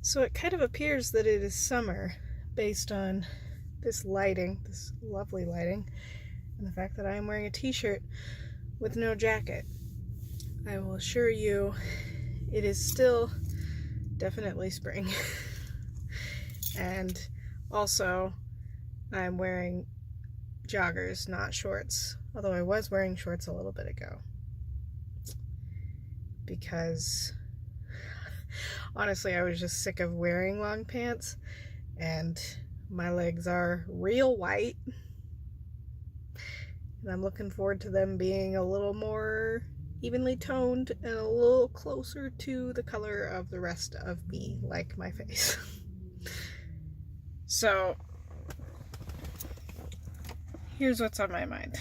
So it kind of appears that it is summer based on this lighting, this lovely lighting, and the fact that I am wearing a t-shirt with no jacket. I will assure you it is still definitely spring. And also, I'm wearing joggers, not shorts, although I was wearing shorts a little bit ago. Because honestly, I was just sick of wearing long pants, and my legs are real white, and I'm looking forward to them being a little more evenly toned and a little closer to the color of the rest of me, like my face. So, here's what's on my mind.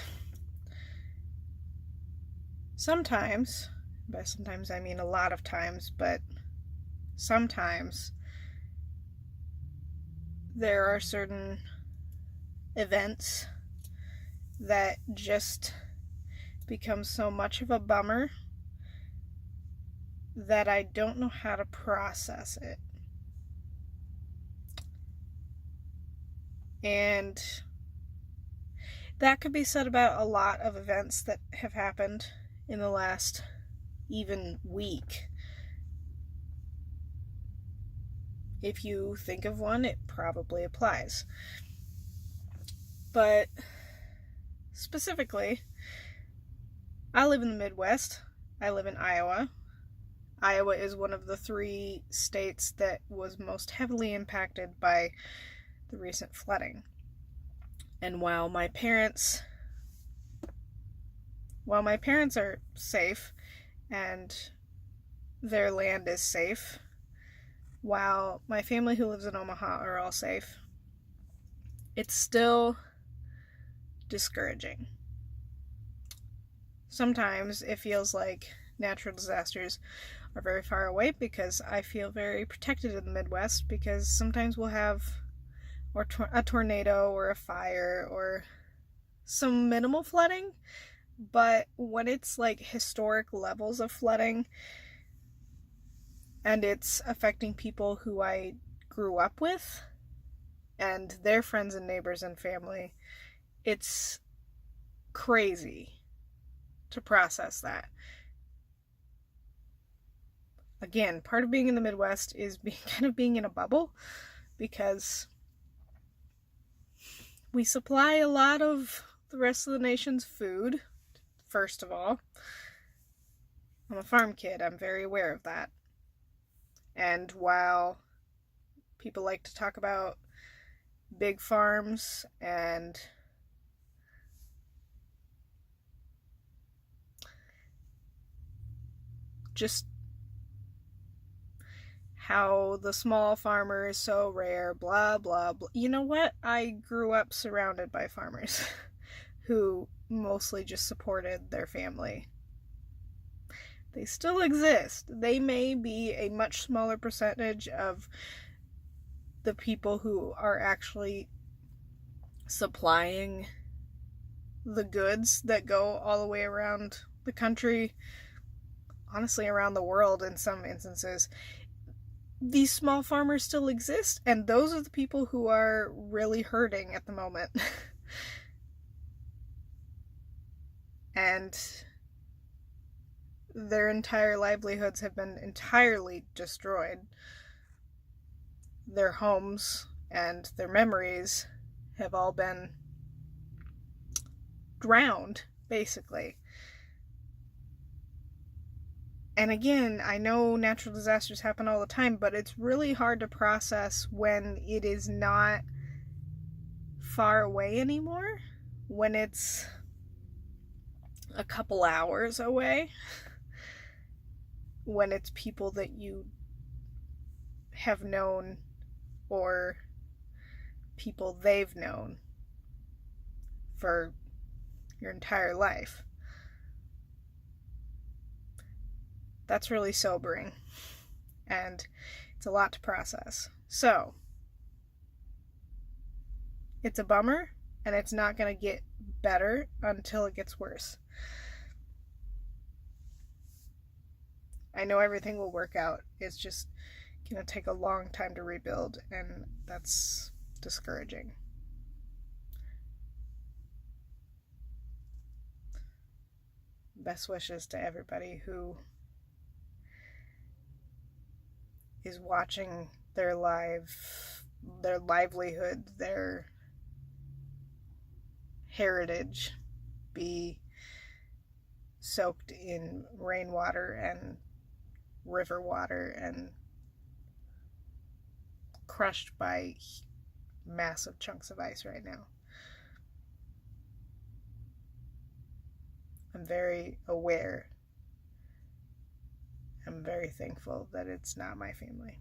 Sometimes, by sometimes I mean a lot of times, but sometimes there are certain events that just become so much of a bummer that I don't know how to process it. And that could be said about a lot of events that have happened in the last even week. If you think of one, it probably applies. But specifically, I live in the Midwest. I live in Iowa. Iowa is one of the 3 states that was most heavily impacted by the recent flooding. And while my parents are safe and their land is safe, while my family who lives in Omaha are all safe, it's still discouraging. Sometimes it feels like natural disasters are very far away because I feel very protected in the Midwest, because sometimes we'll have a tornado or a fire or some minimal flooding, but when it's like historic levels of flooding and it's affecting people who I grew up with and their friends and neighbors and family, it's crazy to process that. Again, part of being in the Midwest is being in a bubble, because we supply a lot of the rest of the nation's food, first of all. I'm a farm kid, I'm very aware of that. And while people like to talk about big farms and just how the small farmer is so rare, blah, blah, blah. You know what? I grew up surrounded by farmers who mostly just supported their family. They still exist. They may be a much smaller percentage of the people who are actually supplying the goods that go all the way around the country, honestly around the world in some instances. These small farmers still exist, and those are the people who are really hurting at the moment. And their entire livelihoods have been entirely destroyed. Their homes and their memories have all been drowned, basically. And again, I know natural disasters happen all the time, but it's really hard to process when it is not far away anymore, when it's a couple hours away, when it's people that you have known or people they've known for your entire life. That's really sobering, and it's a lot to process. So, it's a bummer, and it's not going to get better until it gets worse. I know everything will work out. It's just going to take a long time to rebuild, and that's discouraging. Best wishes to everybody who is watching their livelihood, their heritage be soaked in rainwater and river water and crushed by massive chunks of ice right now. I'm very aware. I'm very thankful that it's not my family.